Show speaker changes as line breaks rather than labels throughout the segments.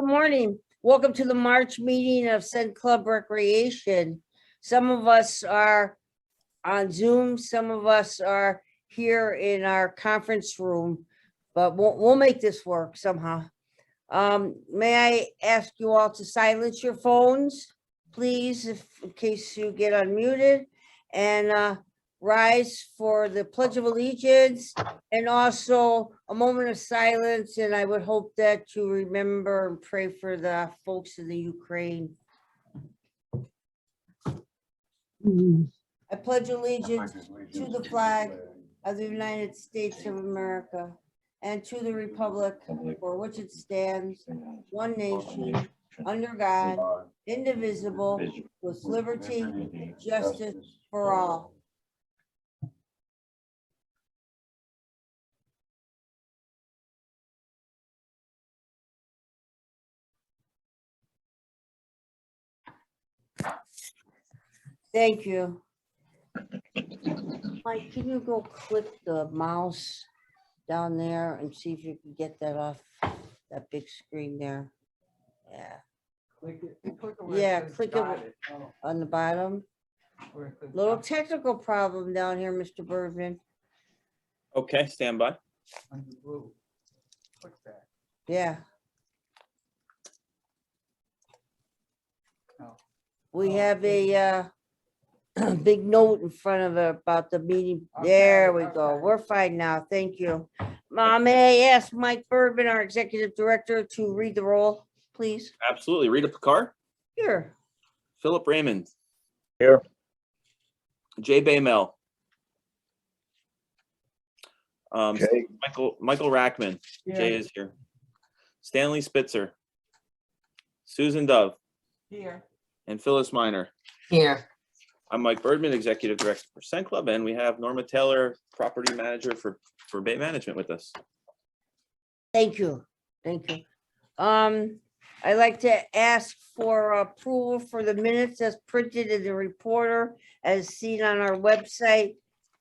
Good morning. Welcome to the March meeting of CenClub Recreation. Some of us are on Zoom, some of us are here in our conference room, but we'll make this work somehow. May I ask you all to silence your phones, please, in case you get unmuted, and rise for the Pledge of Allegiance, and also a moment of silence. And I would hope that you remember and pray for the folks in the Ukraine. I pledge allegiance to the flag of the United States of America and to the republic for which it stands, one nation, under God, indivisible, with liberty, justice for all. Thank you. Mike, can you go click the mouse down there and see if you can get that off that big screen there? Yeah. Yeah, click it on the bottom. Little technical problem down here, Mr. Bergman.
Okay, stand by.
Yeah. We have a big note in front of it about the meeting. There we go. We're fine now. Thank you. May I ask Mike Bergman, our executive director, to read the roll, please?
Absolutely. Rita Picard,
Here.
Philip Raymond,
Here.
Jay Baymel,
Okay.
Michael Rackman. Jay is here. Stanley Spitzer, Susan Dove,
Here.
and Phyllis Miner.
Here.
I'm Mike Bergman, executive director for CenClub, and we have Norma Taylor, property manager for Bay Management with us.
Thank you. Thank you. I'd like to ask for approval for the minutes as printed in the reporter as seen on our website.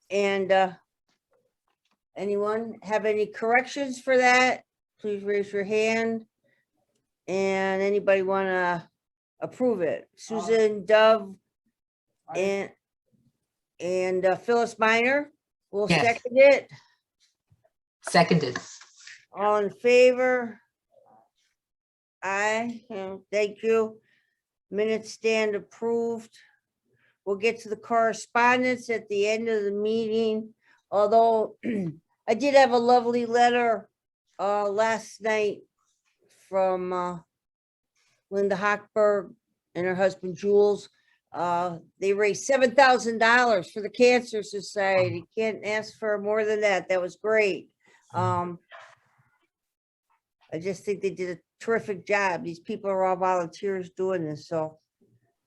And anyone have any corrections for that? Please raise your hand. And anybody want to approve it? Susan Dove and Phyllis Miner will
Yes.
second it.
Seconded.
All in favor? Aye. Thank you. Minutes stand approved. We'll get to the correspondence at the end of the meeting, although I did have a lovely letter last night from Linda Hochberg and her husband Jules. They raised $7,000 for the Cancer Society. Can't ask for more than that. That was great. I just think they did a terrific job. These people are all volunteers doing this, so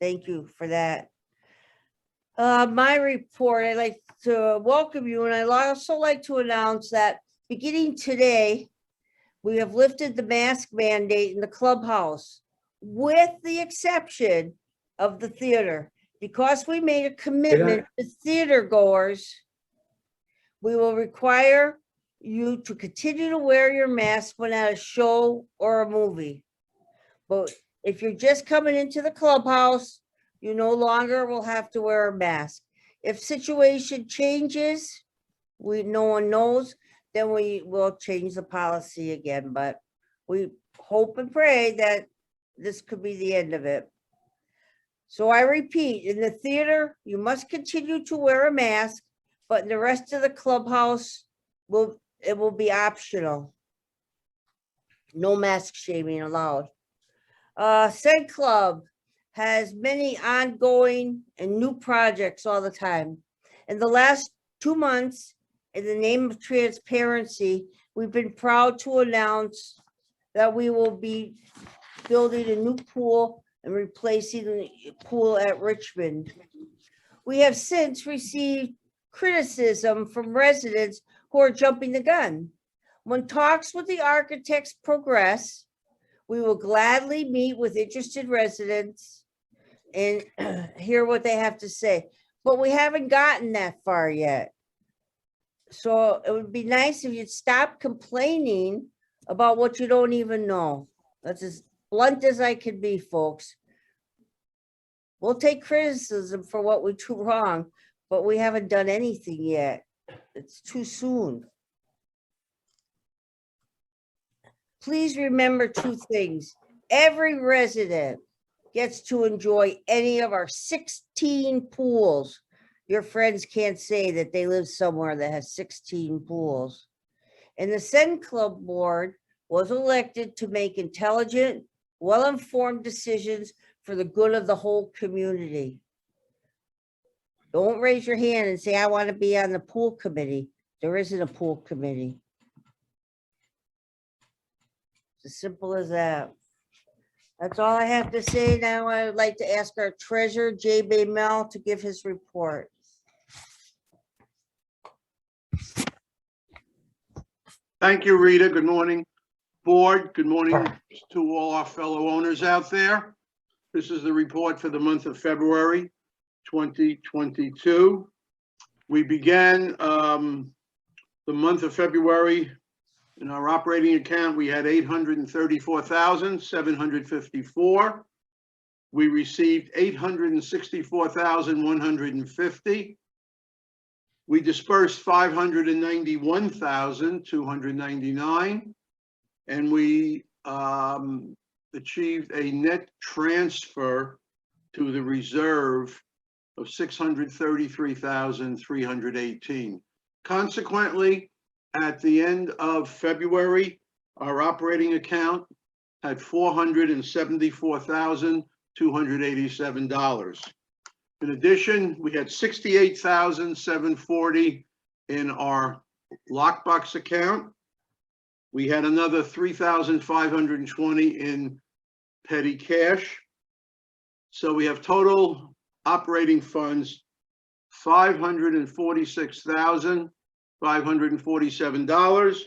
thank you for that. My report, I'd like to welcome you, and I'd also like to announce that beginning today, we have lifted the mask mandate in the clubhouse, with the exception of the theater. Because we made a commitment to theater goers, we will require you to continue to wear your mask when at a show or a movie. But if you're just coming into the clubhouse, you no longer will have to wear a mask. If situation changes, no one knows, then we will change the policy again. But we hope and pray that this could be the end of it. So I repeat, in the theater, you must continue to wear a mask, but in the rest of the clubhouse, it will be optional. No mask shaming allowed. CenClub has many ongoing and new projects all the time. In the last 2 months, in the name of transparency, we've been proud to announce that we will be building a new pool and replacing the pool at Richmond. We have since received criticism from residents who are jumping the gun. When talks with the architects progress, we will gladly meet with interested residents and hear what they have to say. But we haven't gotten that far yet. So it would be nice if you'd stop complaining about what you don't even know. That's as blunt as I can be, folks. We'll take criticism for what we do wrong, but we haven't done anything yet. It's too soon. Please remember two things. Every resident gets to enjoy any of our 16 pools. Your friends can't say that they live somewhere that has 16 pools. And the CenClub board was elected to make intelligent, well-informed decisions for the good of the whole community. Don't raise your hand and say, I want to be on the pool committee. There isn't a pool committee. It's as simple as that. That's all I have to say. Now I would like to ask our treasurer, J.B. Mel, to give his report.
Thank you, Rita. Good morning, board. Good morning to all our fellow owners out there. This is the report for the month of February 2022. We began the month of February in our operating account. We had $834,754. We received $864,150. We dispersed $591,299, and we achieved a net transfer to the reserve of $633,318. Consequently, at the end of February, our operating account had $474,287. In addition, we had $68,740 in our lockbox account. We had another $3,520 in petty cash. So we have total operating funds, $546,547.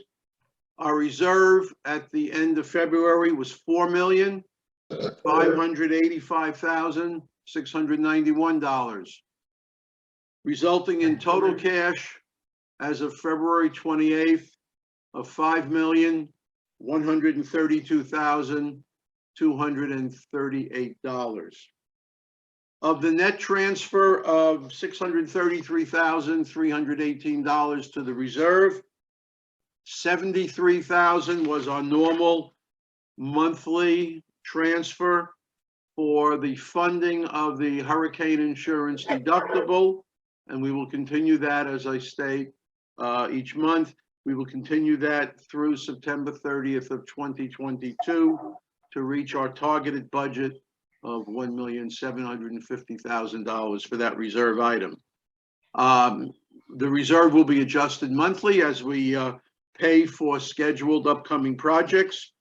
Our reserve at the end of February was $4,585,691, resulting in total cash as of February 28th of $5,132,238. Of the net transfer of $633,318 to the reserve, $73,000 was our normal monthly transfer for the funding of the hurricane insurance deductible, and we will continue that, as I state, each month. We will continue that through September 30th of 2022 to reach our targeted budget of $1,750,000 for that reserve item. The reserve will be adjusted monthly as we pay for scheduled upcoming projects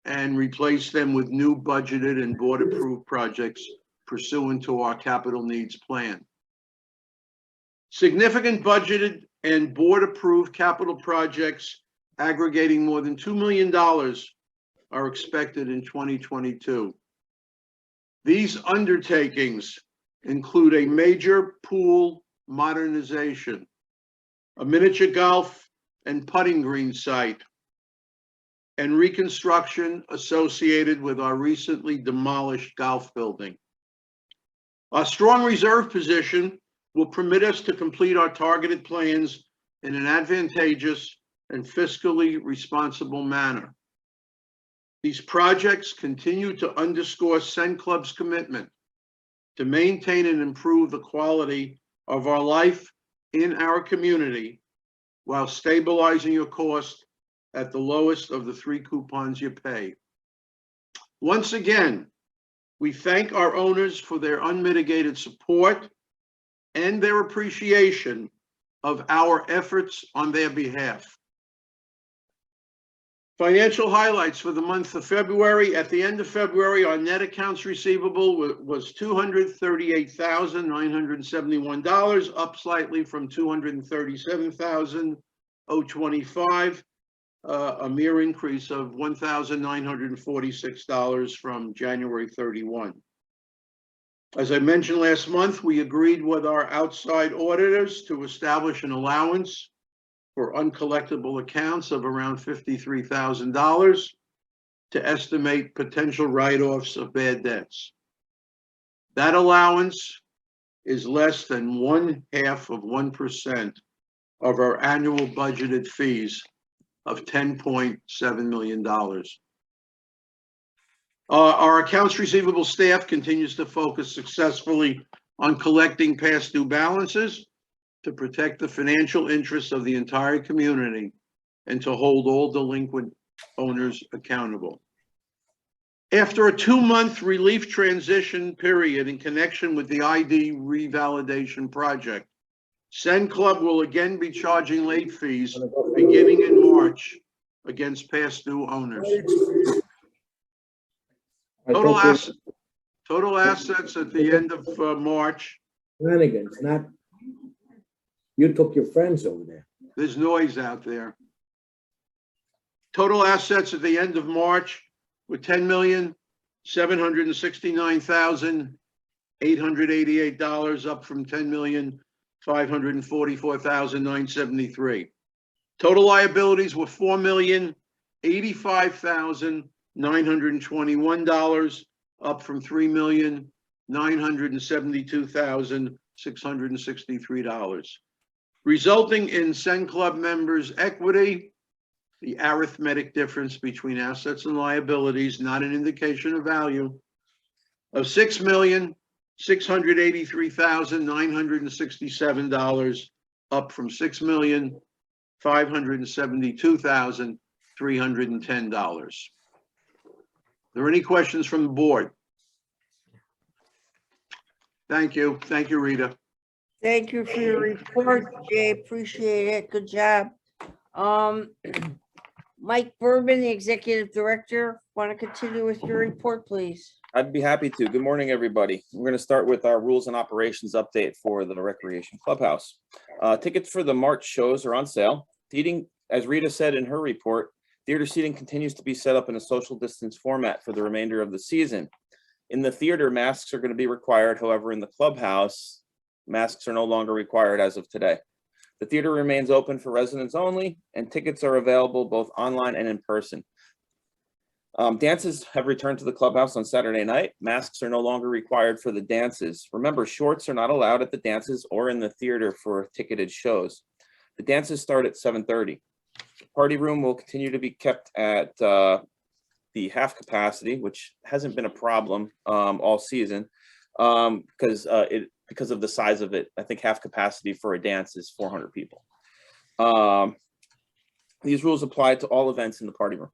and replace them with new budgeted and board-approved projects pursuant to our capital needs plan. Significant budgeted and board-approved capital projects aggregating more than $2 million are expected in 2022. These undertakings include a major pool modernization, a miniature golf and putting green site, and reconstruction associated with our recently demolished golf building. Our strong reserve position will permit us to complete our targeted plans in an advantageous and fiscally responsible manner. These projects continue to underscore CenClub's commitment to maintain and improve the quality of our life in our community while stabilizing your cost at the lowest of the 3 coupons you pay. Once again, we thank our owners for their unmitigated support and their appreciation of our efforts on their behalf. Financial highlights for the month of February. At the end of February, our net accounts receivable was $238,971, up slightly from $237,025, a mere increase of $1,946 from January 31. As I mentioned last month, we agreed with our outside auditors to establish an allowance for uncollectible accounts of around $53,000. to estimate potential write-offs of bad debts. That allowance is less than 0.5% of our annual budgeted fees of $10.7 million. Our accounts receivable staff continues to focus successfully on collecting past due balances to protect the financial interests of the entire community and to hold all delinquent owners accountable. After a 2-month relief transition period in connection with the ID revalidation project, CenClub will again be charging late fees beginning in March against past due owners. Total assets at the end of March.
Shenanigans, not, you took your friends over there.
There's noise out there. Total assets at the end of March were $10,769,888, up from $10,544,973. Total liabilities were $4,085,921, up from $3,972,663, resulting in CenClub members' equity, the arithmetic difference between assets and liabilities, not an indication of value, of $6,683,967, up from $6,572,310. Are there any questions from the board? Thank you. Thank you, Rita.
Thank you for your report, Jay. Appreciate it. Good job. Mike Berman, the Executive Director, want to continue with your report, please?
I'd be happy to. Good morning, everybody. We're going to start with our rules and operations update for the Recreation Clubhouse. Tickets for the March shows are on sale. Seating, as Rita said in her report, theater seating continues to be set up in a social distance format for the remainder of the season. In the theater, masks are going to be required. However, in the clubhouse, masks are no longer required as of today. The theater remains open for residents only, and tickets are available both online and in person. Dances have returned to the clubhouse on Saturday night. Masks are no longer required for the dances. Remember, shorts are not allowed at the dances or in the theater for ticketed shows. The dances start at 7:30. The party room will continue to be kept at the half capacity, which hasn't been a problem all season because of the size of it. I think half capacity for a dance is 400 people. These rules apply to all events in the party room.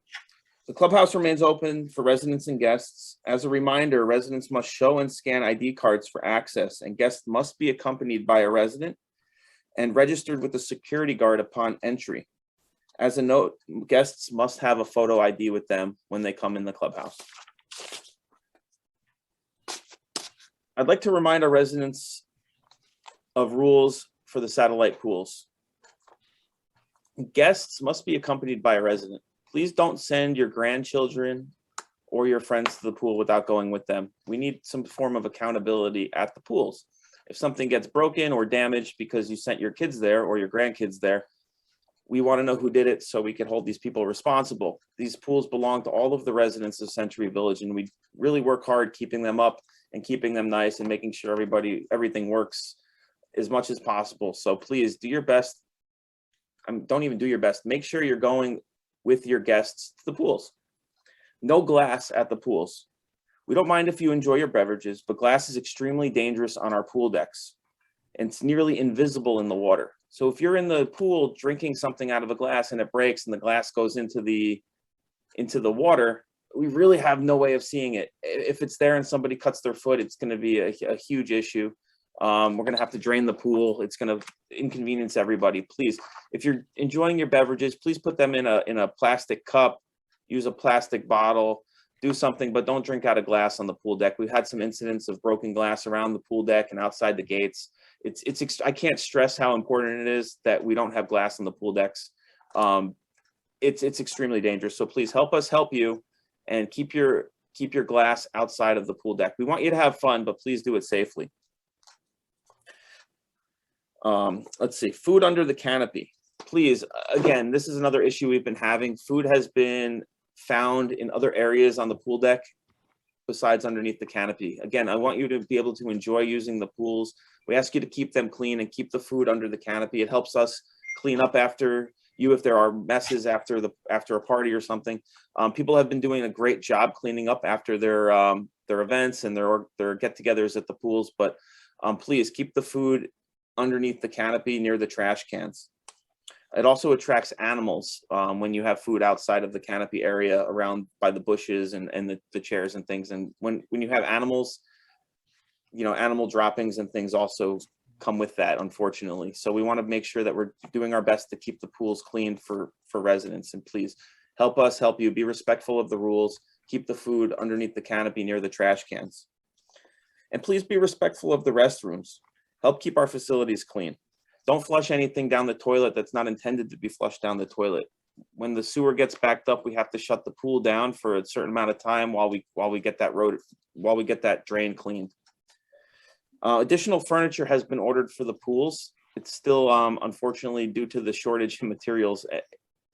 The clubhouse remains open for residents and guests. As a reminder, residents must show and scan ID cards for access, and guests must be accompanied by a resident and registered with the security guard upon entry. As a note, guests must have a photo ID with them when they come in the clubhouse. I'd like to remind our residents of rules for the satellite pools. Guests must be accompanied by a resident. Please don't send your grandchildren or your friends to the pool without going with them. We need some form of accountability at the pools. If something gets broken or damaged because you sent your kids there or your grandkids there, we want to know who did it so we can hold these people responsible. These pools belong to all of the residents of Century Village, and we really work hard keeping them up and keeping them nice and making sure everything works as much as possible. So please do your best. Don't even do your best. Make sure you're going with your guests to the pools. No glass at the pools. We don't mind if you enjoy your beverages, but glass is extremely dangerous on our pool decks, and it's nearly invisible in the water. So if you're in the pool drinking something out of a glass and it breaks and the glass goes into the water, we really have no way of seeing it. If it's there and somebody cuts their foot, it's going to be a huge issue. We're going to have to drain the pool. It's going to inconvenience everybody. Please, if you're enjoying your beverages, please put them in a plastic cup, use a plastic bottle, do something, but don't drink out of glass on the pool deck. We've had some incidents of broken glass around the pool deck and outside the gates. I can't stress how important it is that we don't have glass on the pool decks. It's extremely dangerous. So please help us help you and keep your glass outside of the pool deck. We want you to have fun, but please do it safely. Let's see, food under the canopy. Please, again, this is another issue we've been having. Food has been found in other areas on the pool deck besides underneath the canopy. Again, I want you to be able to enjoy using the pools. We ask you to keep them clean and keep the food under the canopy. It helps us clean up after you if there are messes after a party or something. People have been doing a great job cleaning up after their events and their get-togethers at the pools, but please keep the food underneath the canopy near the trash cans. It also attracts animals when you have food outside of the canopy area around by the bushes and the chairs and things. And when you have animals, animal droppings and things also come with that, unfortunately. So we want to make sure that we're doing our best to keep the pools clean for residents. And please help us help you. Be respectful of the rules. Keep the food underneath the canopy near the trash cans. And please be respectful of the restrooms. Help keep our facilities clean. Don't flush anything down the toilet that's not intended to be flushed down the toilet. When the sewer gets backed up, we have to shut the pool down for a certain amount of time while we get that drain cleaned. Additional furniture has been ordered for the pools. It's still, unfortunately, due to the shortage of materials,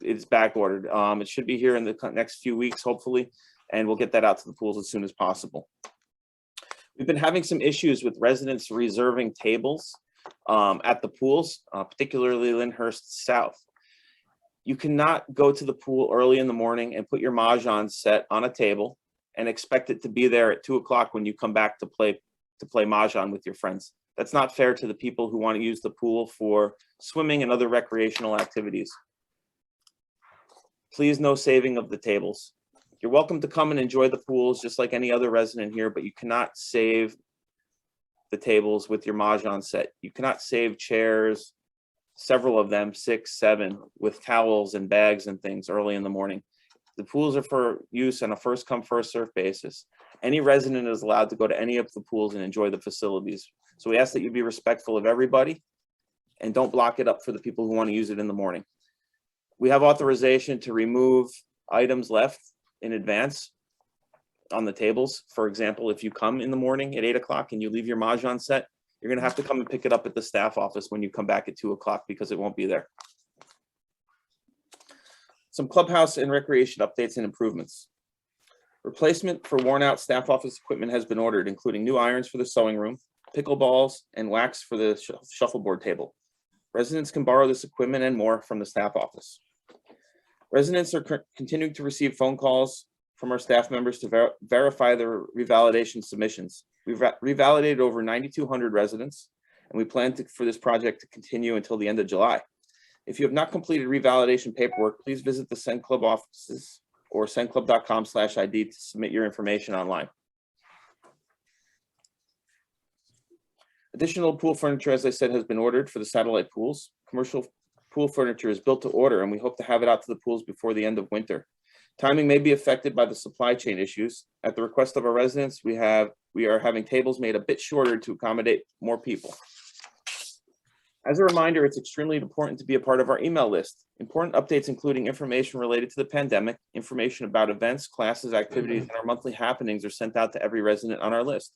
it's back ordered. It should be here in the next few weeks, hopefully, and we'll get that out to the pools as soon as possible. We've been having some issues with residents reserving tables at the pools, particularly Lyndhurst South. You cannot go to the pool early in the morning and put your Mahjong set on a table and expect it to be there at 2 o'clock when you come back to play Mahjong with your friends. That's not fair to the people who want to use the pool for swimming and other recreational activities. Please, no saving of the tables. You're welcome to come and enjoy the pools just like any other resident here, but you cannot save the tables with your Mahjong set. You cannot save chairs, several of them, 6, 7, with towels and bags and things early in the morning. The pools are for use on a first come, first served basis. Any resident is allowed to go to any of the pools and enjoy the facilities. So we ask that you be respectful of everybody and don't block it up for the people who want to use it in the morning. We have authorization to remove items left in advance on the tables. For example, if you come in the morning at 8 o'clock and you leave your Mahjong set, you're going to have to come and pick it up at the staff office when you come back at 2 o'clock because it won't be there. Some clubhouse and recreation updates and improvements. Replacement for worn out staff office equipment has been ordered, including new irons for the sewing room, pickleballs, and wax for the shuffleboard table. Residents can borrow this equipment and more from the staff office. Residents are continuing to receive phone calls from our staff members to verify their revalidation submissions. We've revalidated over 9,200 residents, and we plan for this project to continue until the end of July. If you have not completed revalidation paperwork, please visit the CenClub offices or cenclub.com/ID to submit your information online. Additional pool furniture, as I said, has been ordered for the satellite pools. Commercial pool furniture is built to order, and we hope to have it out to the pools before the end of winter. Timing may be affected by the supply chain issues. At the request of our residents, we are having tables made a bit shorter to accommodate more people. As a reminder, it's extremely important to be a part of our email list. Important updates including information related to the pandemic, information about events, classes, activities, and our monthly happenings are sent out to every resident on our list.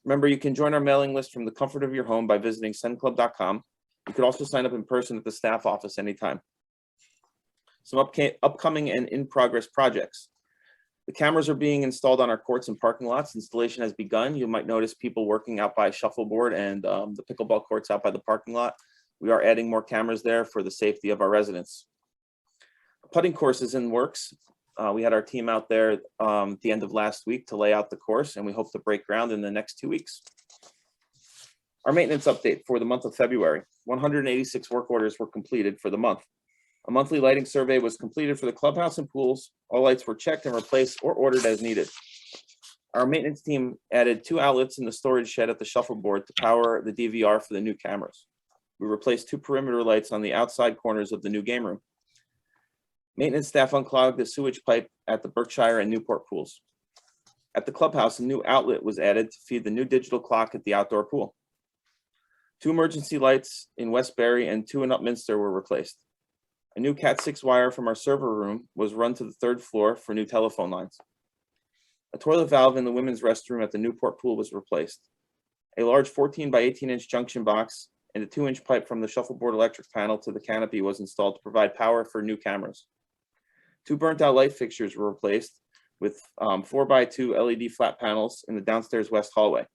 Remember, you can join our mailing list from the comfort of your home by visiting cenclub.com. You could also sign up in person at the staff office anytime. Some upcoming and in-progress projects. The cameras are being installed on our courts and parking lots. Installation has begun. You might notice people working out by shuffleboard and the pickleball courts out by the parking lot. We are adding more cameras there for the safety of our residents. A putting course is in works. We had our team out there at the end of last week to lay out the course, and we hope to break ground in the next 2 weeks. Our maintenance update for the month of February. 186 work orders were completed for the month. A monthly lighting survey was completed for the clubhouse and pools. All lights were checked and replaced or ordered as needed. Our maintenance team added 2 outlets in the storage shed at the shuffleboard to power the DVR for the new cameras. We replaced 2 perimeter lights on the outside corners of the new game room. Maintenance staff unclogged the sewage pipe at the Berkshire and Newport pools. At the clubhouse, a new outlet was added to feed the new digital clock at the outdoor pool. 2 emergency lights in Westbury and 2 in Upminster were replaced. A new Cat 6 wire from our server room was run to the 3rd floor for new telephone lines. A toilet valve in the women's restroom at the Newport pool was replaced. A large 14 by 18-inch junction box and a 2-inch pipe from the shuffleboard electric panel to the canopy was installed to provide power for new cameras. 2 burnt out light fixtures were replaced with 4x2 LED flat panels in the downstairs west hallway.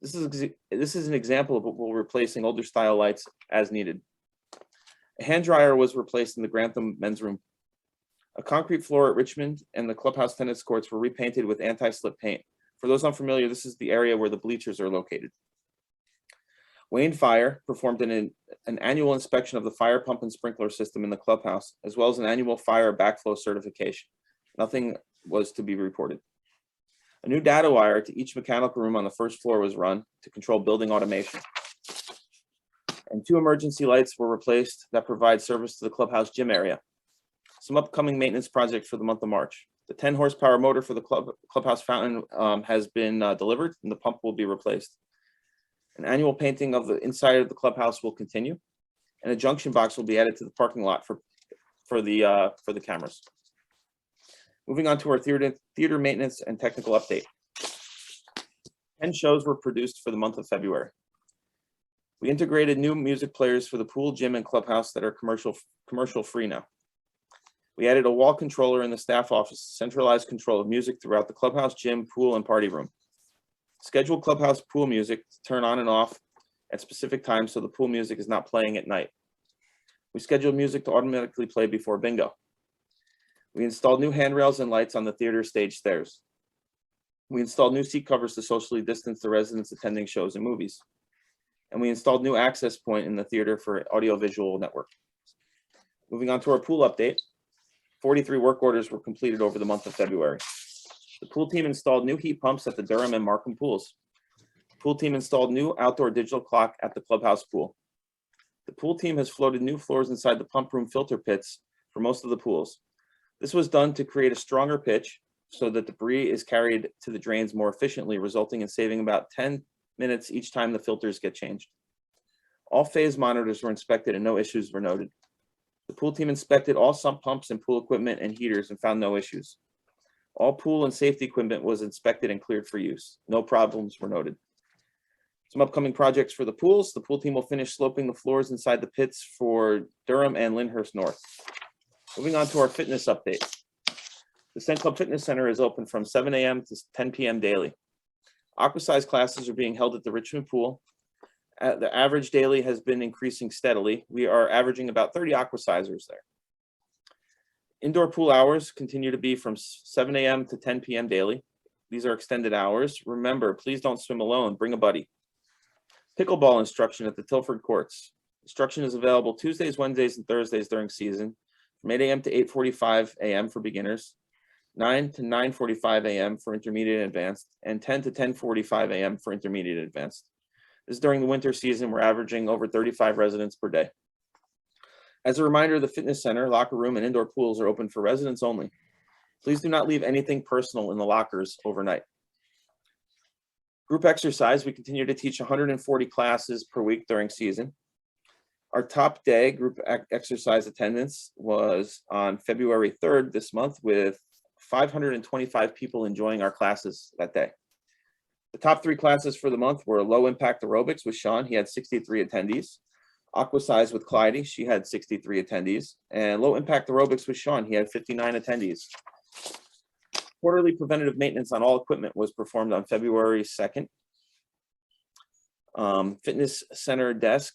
This is an example of what we're replacing older style lights as needed. A hand dryer was replaced in the Grantham men's room. A concrete floor at Richmond and the clubhouse tennis courts were repainted with anti-slip paint. For those unfamiliar, this is the area where the bleachers are located. Wayne Fire performed an annual inspection of the fire pump and sprinkler system in the clubhouse, as well as an annual fire backflow certification. Nothing was to be reported. A new data wire to each mechanical room on the first floor was run to control building automation. And 2 emergency lights were replaced that provide service to the clubhouse gym area. Some upcoming maintenance projects for the month of March. The 10 horsepower motor for the clubhouse fountain has been delivered, and the pump will be replaced. An annual painting of the inside of the clubhouse will continue, and a junction box will be added to the parking lot for the cameras. Moving on to our theater maintenance and technical update. 10 shows were produced for the month of February. We integrated new music players for the pool, gym, and clubhouse that are commercial free now. We added a wall controller in the staff office to centralize control of music throughout the clubhouse, gym, pool, and party room. Scheduled clubhouse pool music to turn on and off at specific times so the pool music is not playing at night. We scheduled music to automatically play before bingo. We installed new handrails and lights on the theater stage stairs. We installed new seat covers to socially distance the residents attending shows and movies. And we installed new access point in the theater for audiovisual network. Moving on to our pool update. 43 work orders were completed over the month of February. The pool team installed new heat pumps at the Durham and Markham pools. The pool team installed new outdoor digital clock at the clubhouse pool. The pool team has floated new floors inside the pump room filter pits for most of the pools. This was done to create a stronger pitch so that debris is carried to the drains more efficiently, resulting in saving about 10 minutes each time the filters get changed. All phase monitors were inspected and no issues were noted. The pool team inspected all sump pumps and pool equipment and heaters and found no issues. All pool and safety equipment was inspected and cleared for use. No problems were noted. Some upcoming projects for the pools. The pool team will finish sloping the floors inside the pits for Durham and Lyndhurst North. Moving on to our fitness update. The CenClub Fitness Center is open from 7 a.m. to 10 p.m. daily. Aquasize classes are being held at the Richmond pool. The average daily has been increasing steadily. We are averaging about 30 aquasizers there. Indoor pool hours continue to be from 7 a.m. to 10 p.m. daily. These are extended hours. Remember, please don't swim alone. Bring a buddy. Pickleball instruction at the Tilford courts. Instruction is available Tuesdays, Wednesdays, and Thursdays during season, from 8 a.m. to 8:45 a.m. for beginners, 9 to 9:45 a.m. for intermediate and advanced, and 10 to 10:45 a.m. for intermediate and advanced. This is during the winter season. We're averaging over 35 residents per day. As a reminder, the fitness center, locker room, and indoor pools are open for residents only. Please do not leave anything personal in the lockers overnight. Group exercise, we continue to teach 140 classes per week during season. Our top day group exercise attendance was on February 3rd this month, with 525 people enjoying our classes that day. The top 3 classes for the month were low impact aerobics with Sean. He had 63 attendees. Aquasize with Clyde, she had 63 attendees. And low impact aerobics with Sean, he had 59 attendees. Quarterly preventative maintenance on all equipment was performed on February 2nd. Fitness center desk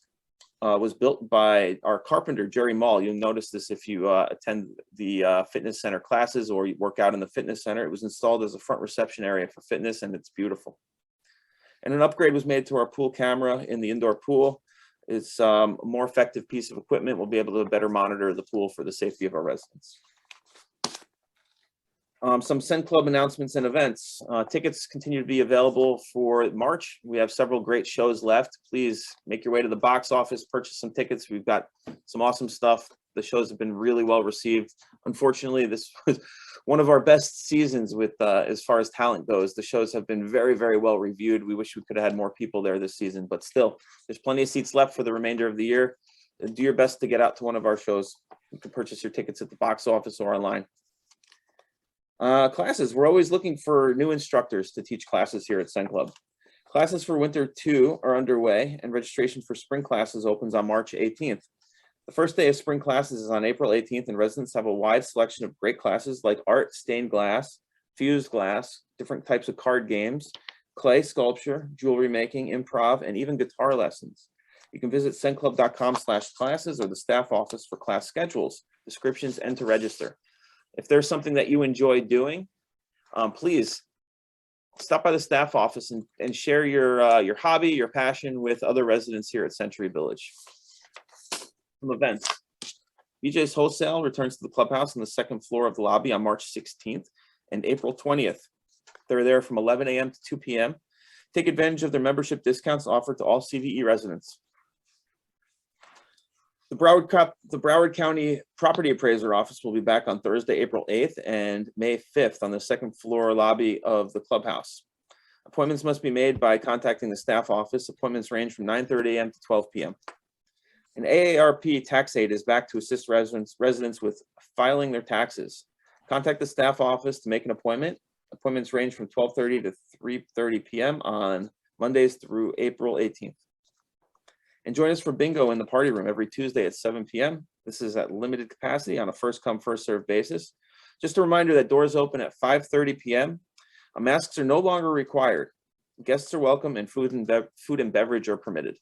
was built by our carpenter, Jerry Mall. You'll notice this if you attend the fitness center classes or you work out in the fitness center. It was installed as a front reception area for fitness, and it's beautiful. And an upgrade was made to our pool camera in the indoor pool. It's a more effective piece of equipment. We'll be able to better monitor the pool for the safety of our residents. Some CenClub announcements and events. Tickets continue to be available for March. We have several great shows left. Please make your way to the box office, purchase some tickets. We've got some awesome stuff. The shows have been really well received. Unfortunately, this was one of our best seasons with as far as talent goes. The shows have been very, very well reviewed. We wish we could have had more people there this season, but still, there's plenty of seats left for the remainder of the year. Do your best to get out to one of our shows. You can purchase your tickets at the box office or online. Classes, we're always looking for new instructors to teach classes here at CenClub. Classes for winter 2 are underway, and registration for spring classes opens on March 18th. The first day of spring classes is on April 18th, and residents have a wide selection of great classes like art, stained glass, fused glass, different types of card games, clay sculpture, jewelry making, improv, and even guitar lessons. You can visit cenclub.com/classes or the staff office for class schedules, descriptions, and to register. If there's something that you enjoy doing, please stop by the staff office and share your hobby, your passion with other residents here at Century Village. Some events. BJ's Wholesale returns to the clubhouse on the second floor of the lobby on March 16th and April 20th. They're there from 11 a.m. to 2 p.m. Take advantage of their membership discounts offered to all CVE residents. The Broward County Property Appraiser Office will be back on Thursday, April 8th and May 5th on the second floor lobby of the clubhouse. Appointments must be made by contacting the staff office. Appointments range from 9:30 a.m. to 12 p.m. An AARP tax aid is back to assist residents with filing their taxes. Contact the staff office to make an appointment. Appointments range from 12:30 to 3:30 p.m. on Mondays through April 18th. And join us for bingo in the party room every Tuesday at 7 p.m. This is at limited capacity on a first come, first served basis. Just a reminder that doors open at 5:30 p.m. Masks are no longer required. Guests are welcome and food and beverage are permitted.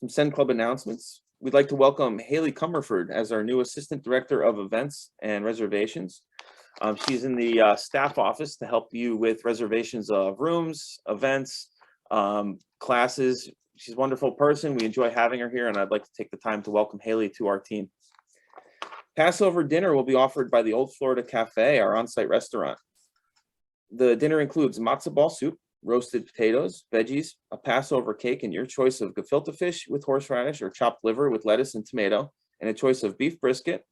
Some CenClub announcements. We'd like to welcome Haley Comerford as our new Assistant Director of Events and Reservations. She's in the staff office to help you with reservations of rooms, events, classes. She's a wonderful person. We enjoy having her here, and I'd like to take the time to welcome Haley to our team. Passover dinner will be offered by the Old Florida Cafe, our on-site restaurant. The dinner includes matzo ball soup, roasted potatoes, veggies, a Passover cake, and your choice of gefilte fish with horseradish or chopped liver with lettuce and tomato, and a choice of beef brisket,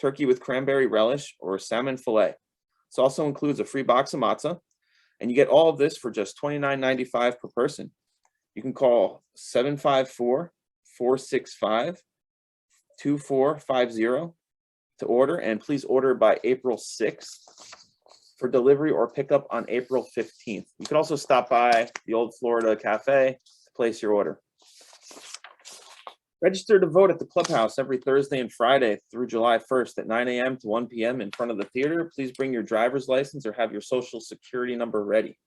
turkey with cranberry relish, or salmon fillet. This also includes a free box of matzah, and you get all of this for just $29.95 per person. You can call 754-465-2450 to order, and please order by April 6th for delivery or pickup on April 15th. You can also stop by the Old Florida Cafe to place your order. Register to vote at the clubhouse every Thursday and Friday through July 1st at 9 a.m. to 1 p.m. in front of the theater. Please bring your driver's license or have your social security number ready.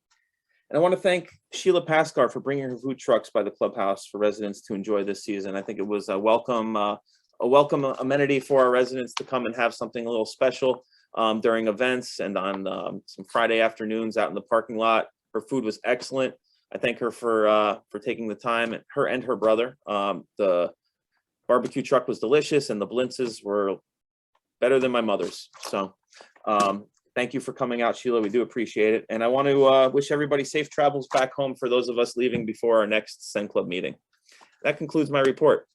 And I want to thank Sheila Pascar for bringing her food trucks by the clubhouse for residents to enjoy this season. I think it was a welcome amenity for our residents to come and have something a little special during events and on some Friday afternoons out in the parking lot. Her food was excellent. I thank her for taking the time, and her brother. The barbecue truck was delicious, and the blintzes were better than my mother's. So thank you for coming out, Sheila. We do appreciate it. And I want to wish everybody safe travels back home for those of us leaving before our next CenClub meeting. That concludes my report.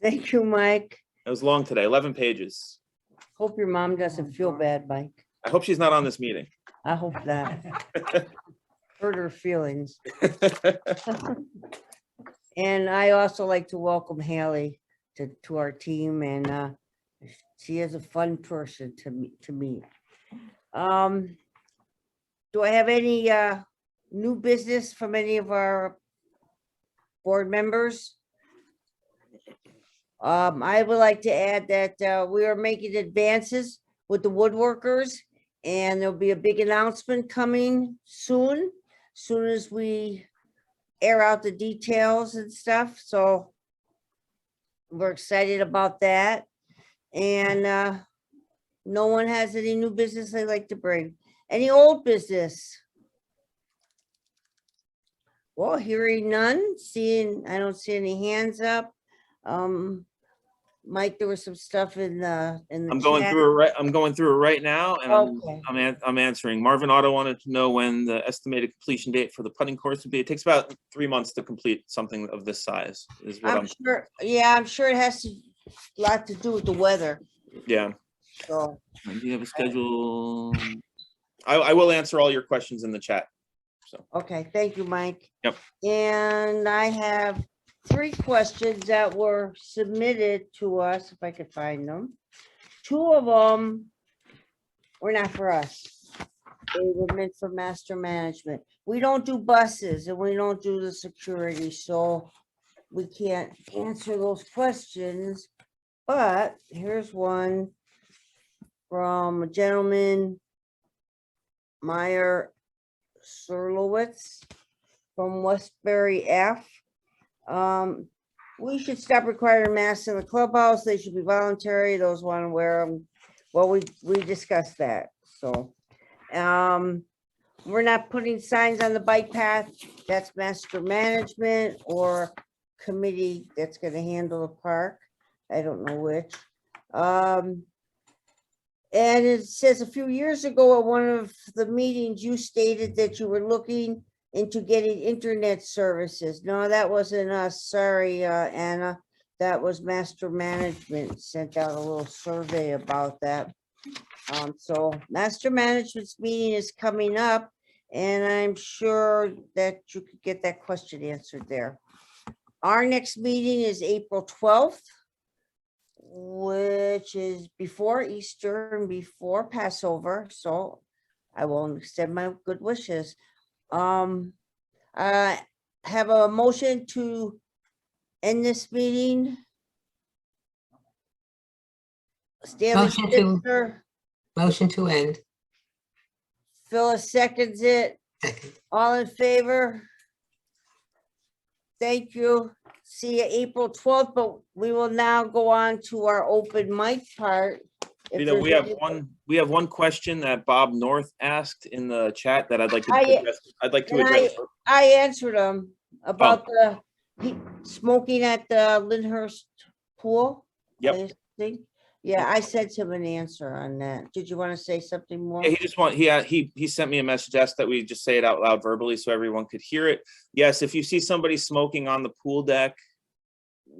Thank you, Mike.
It was long today, 11 pages.
Hope your mom doesn't feel bad, Mike.
I hope she's not on this meeting.
I hope not. Hurt her feelings. And I also like to welcome Haley to our team, and she is a fun person to meet. Do I have any new business from any of our board members? I would like to add that we are making advances with the woodworkers, and there'll be a big announcement coming soon as we air out the details and stuff. So we're excited about that. And no one has any new business they'd like to bring. Any old business? Well, hearing none, I don't see any hands up. Mike, there was some stuff in the
I'm going
chat.
through it right now, and
Okay.
I'm answering. Marvin Otto wanted to know when the estimated completion date for the putting course would be. It takes about 3 months to complete something of this size. Is what
I'm sure. Yeah, I'm sure it has a lot to do with the weather.
yeah.
So
Do you have a schedule? I will answer all your questions in the chat. So
okay, thank you, Mike.
Yep.
And I have 3 questions that were submitted to us, if I could find them. 2 of them were not for us. They were meant for master management. We don't do buses and we don't do the security, so we can't answer those questions, but here's one from a gentleman, Meyer Surlowitz from Westbury F. We should stop requiring masks in the clubhouse. They should be voluntary. Those want to wear them. Well, we discussed that, so. We're not putting signs on the bike path. That's master management or committee that's gonna handle the park. I don't know which. And it says a few years ago at one of the meetings, you stated that you were looking into getting internet services. No, that wasn't us. Sorry, Anna. That was master management sent out a little survey about that. So master management's meeting is coming up, and I'm sure that you could get that question answered there. Our next meeting is April 12th, which is before Easter and before Passover, so I will extend my good wishes. I have a motion to end this meeting. Stanley
Motion to-
Spitzer,
Motion to end.
Phyllis seconds it.
Second.
All in favor? Thank you. See you April 12th, but we will now go on to our open mic part. If
Rita, we
there's
have
any-
one question that Bob North asked in the chat that I'd like to
I-
address. I'd like to
and
address.
I answered them about the smoking at the Lyndhurst pool.
Yep.
I think. Yeah, I sent him an answer on that. Did you want to say something more?
Yeah, he sent me a message, asked that we just say it out loud verbally so everyone could hear it. Yes, if you see somebody smoking on the pool deck,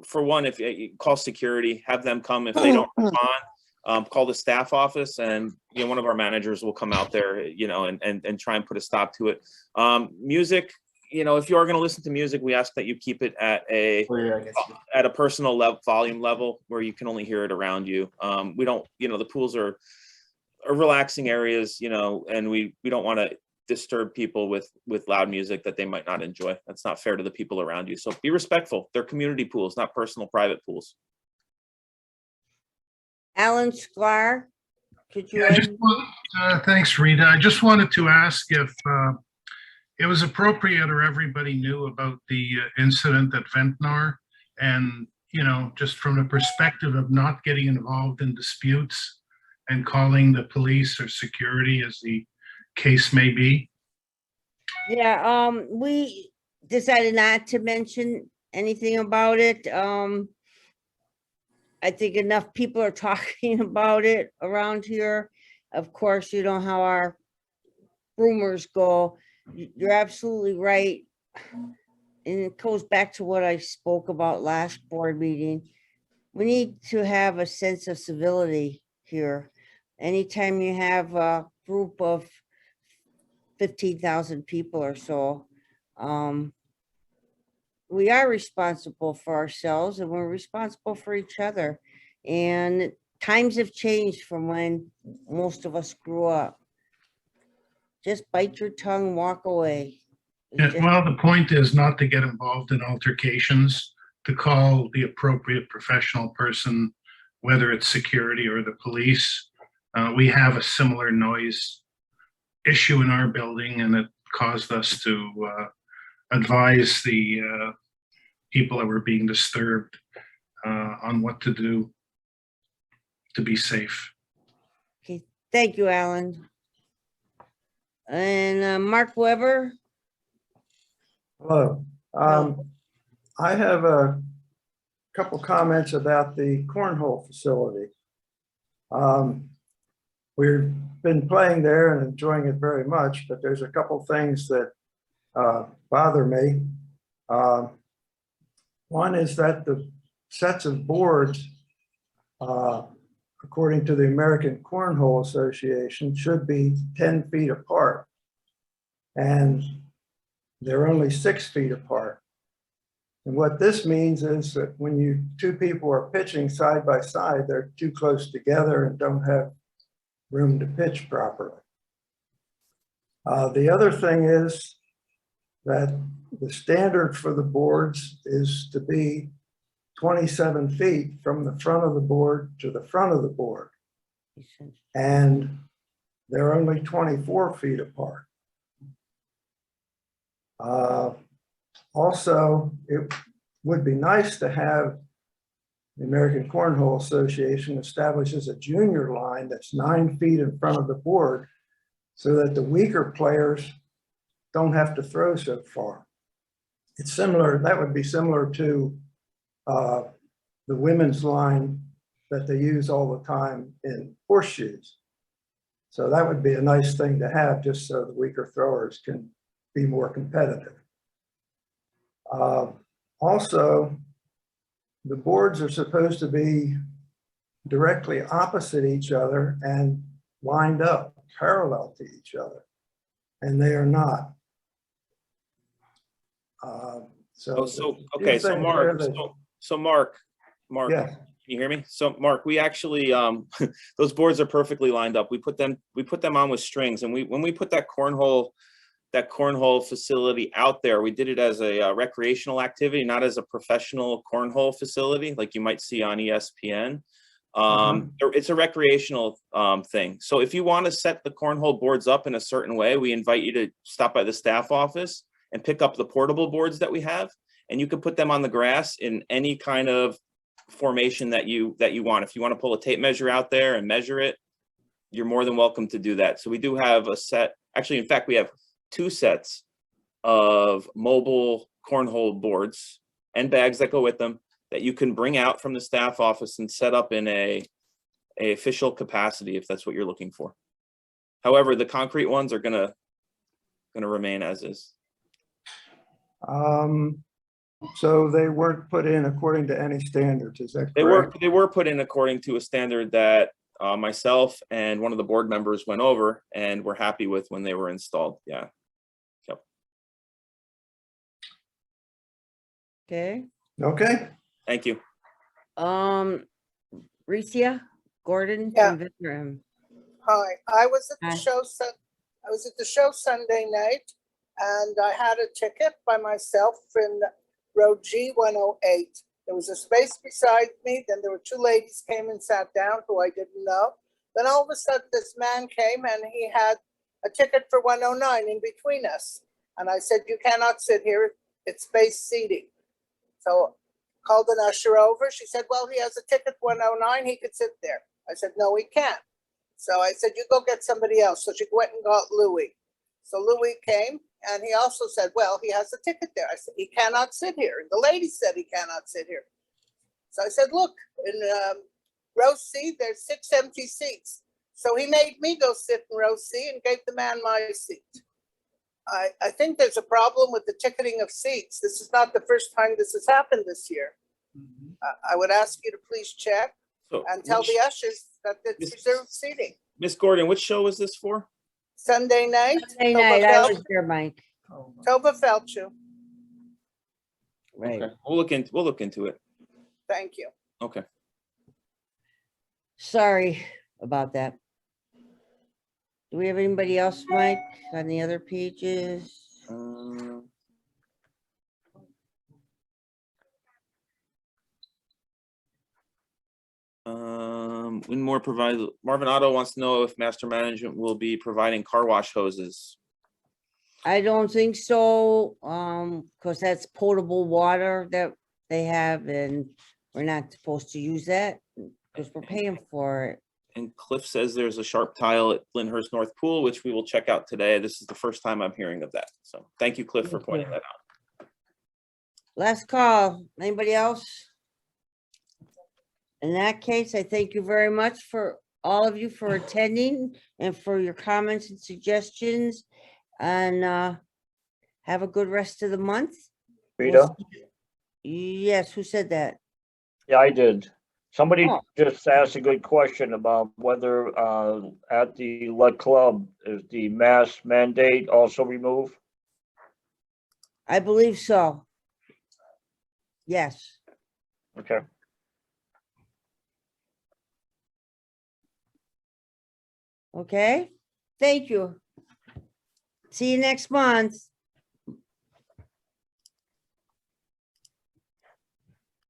for one, if you call security, have them come. If they don't respond, call the staff office, and one of our managers will come out there, and try and put a stop to it. Music, if you are going to listen to music, we ask that you keep it at a personal level, volume level, where you can only hear it around you. We don't, the pools are relaxing areas, and we don't want to disturb people with loud music that they might not enjoy. That's not fair to the people around you. So be respectful. They're community pools, not personal private pools.
Alan Sklar, could you?
Yeah, thanks, Rita. I just wanted to ask if it was appropriate or everybody knew about the incident at Ventnor, and, just from the perspective of not getting involved in disputes and calling the police or security as the case may be.
Yeah, we decided not to mention anything about it. I think enough people are talking about it around here. Of course, you know how our rumors go. You're absolutely right. And it goes back to what I spoke about last board meeting. We need to have a sense of civility here. Anytime you have a group of 15,000 people or so, we are responsible for ourselves and we're responsible for each other. And times have changed from when most of us grew up. Just bite your tongue, walk away.
Yeah, well, the point is not to get involved in altercations, to call the appropriate professional person, whether it's security or the police. We have a similar noise issue in our building, and it caused us to advise the people that were being disturbed on what to do to be safe.
Okay, thank you, Alan. And Mark Weber.
Hello. I have a couple comments about the cornhole facility. We've been playing there and enjoying it very much, but there's a couple things that bother me. One is that the sets of boards, according to the American Cornhole Association, should be 10 feet apart. And they're only 6 feet apart. And what this means is that when two people are pitching side by side, they're too close together and don't have room to pitch properly. The other thing is that the standard for the boards is to be 27 feet from the front of the board to the front of the board. And they're only 24 feet apart. Also, it would be nice to have the American Cornhole Association establishes a junior line that's 9 feet in front of the board so that the weaker players don't have to throw so far. It's similar, that would be similar to the women's line that they use all the time in horseshoes. So that would be a nice thing to have, just so the weaker throwers can be more competitive. Also, the boards are supposed to be directly opposite each other and lined up parallel to each other, and they are not.
Oh, so, okay, so Mark, Mark,
Yeah.
can you hear me? So Mark, we actually, those boards are perfectly lined up. We put them on with strings, and when we put that cornhole facility out there, we did it as a recreational activity, not as a professional cornhole facility like you might see on ESPN. It's a recreational thing. So if you want to set the cornhole boards up in a certain way, we invite you to stop by the staff office and pick up the portable boards that we have, and you can put them on the grass in any kind of formation that you want. If you want to pull a tape measure out there and measure it, you're more than welcome to do that. So we do have a set, actually, in fact, we have 2 sets of mobile cornhole boards and bags that go with them that you can bring out from the staff office and set up in a official capacity if that's what you're looking for. However, the concrete ones are gonna remain as is.
So they weren't put in according to any standards, is that correct?
They were put in according to a standard that myself and one of the board members went over and were happy with when they were installed. Yeah. Yep.
Okay.
Okay.
Thank you.
Ricia Gordon
Yeah.
from Vietnam.
Hi, I was at
Hi.
the show, I was at the show Sunday night, and I had a ticket by myself in row G108. There was a space beside me, then there were 2 ladies came and sat down who I didn't know. Then all of a sudden, this man came and he had a ticket for 109 in between us. And I said, "You cannot sit here, it's space seating." So called an usher over. She said, "Well, he has a ticket 109, he could sit there." I said, "No, he can't." So I said, "You go get somebody else." So she went and got Louis. So Louis came and he also said, "Well, he has a ticket there." I said, "He cannot sit here." And the lady said he cannot sit here. So I said, "Look, in row C, there's 6 empty seats." So he made me go sit in row C and gave the man my seat. I think there's a problem with the ticketing of seats. This is not the first time this has happened this year. I would ask you to please check
So
and tell the ushers that it's reserved seating.
Miss Gordon, which show was this for?
Sunday night.
Sunday night, I was there, Mike.
Tova Felchu.
Right.
Okay. We'll look into it.
Thank you.
Okay.
Sorry about that. Do we have anybody else, Mike, on the other pages?
Marvin Otto wants to know if Master Management will be providing car wash hoses.
I don't think so, because that's potable water that they have, and we're not supposed to use that because we're paying for it.
And Cliff says there's a sharp tile at Lyndhurst North Pool, which we will check out today. This is the first time I'm hearing of that. So thank you, Cliff, for
Thank
pointing
you.
that out.
Last call. Anybody else? In that case, I thank you very much for all of you for attending and for your comments and suggestions. And have a good rest of the month.
Rita?
Yes, who said that?
Yeah, I did. Somebody
Oh.
just asked a good question about whether at the Lead Club is the mask mandate also removed?
I believe so. Yes.
Okay.
Okay. Thank you. See you next month.